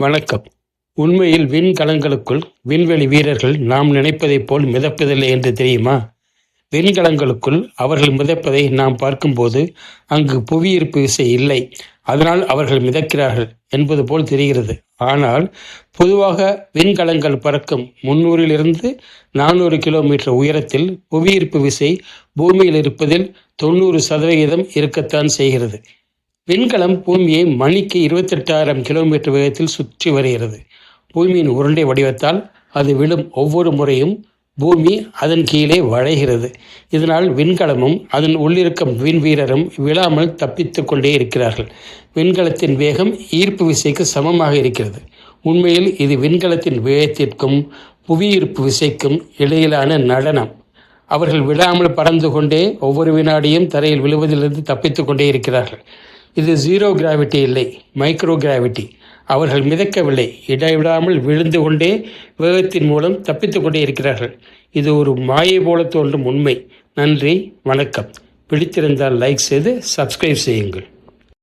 வணக்கம். உண்மையில் விண்கலங்களுக்குள் விண்வெளி வீரர்கள் நாம் நினைப்பதைப் போல் மிதப்பதில்லை என்று தெரியுமா? விண்கலங்களுக்குள் அவர்கள் மிதப்பதை நாம் பார்க்கும்போது அங்கு புவியீர்ப்பு விசை இல்லை, அதனால் அவர்கள் மிதக்கிறார்கள் என்பது போல் தெரிகிறது. ஆனால் பொதுவாக விண்கலங்கள் பறக்கும் 300 400 கிலோமீட்டர் உயரத்தில் புவியீர்ப்பு விசை பூமியில் இருப்பதில் 90% இருக்கத்தான் செய்கிறது. விண்கலம் பூமியை மணிக்கு 28,000 கிலோமீட்டர் வேகத்தில் சுற்றி வருகிறது. பூமியின் உருண்டை வடிவத்தால் அது விழும் ஒவ்வொரு முறையும் பூமி அதன் கீழே வளைகிறது. இதனால் விண்கலமும் அதன் உள்ளிருக்கும் விண் வீரரும் விழாமல் தப்பித்து கொண்டே இருக்கிறார்கள். விண்கலத்தின் வேகம் ஈர்ப்பு விசைக்கு சமமாக இருக்கிறது. உண்மையில் இது விண்கலத்தின் வேகத்திற்கும் புவியீர்ப்பு விசைக்கும் இடையிலான நடனம். அவர்கள் விழாமல் பறந்து கொண்டே ஒவ்வொரு வினாடியும் தரையில் விழுவதிலிருந்து தப்பித்து கொண்டே இருக்கிறார்கள். இது ஜீரோ கிராவிட்டி இல்லை, மைக்ரோ கிராவிட்டி. அவர்கள் மிதக்கவில்லை, இடைவிடாமல் விழுந்து கொண்டே வேகத்தின் மூலம் தப்பித்து கொண்டே இருக்கிறார்கள். இது ஒரு மாயை போல தோன்றும் உண்மை. நன்றி, வணக்கம். பிடித்திருந்தால் லைக் செய்து சப்ஸ்கிரைப் செய்யுங்கள்.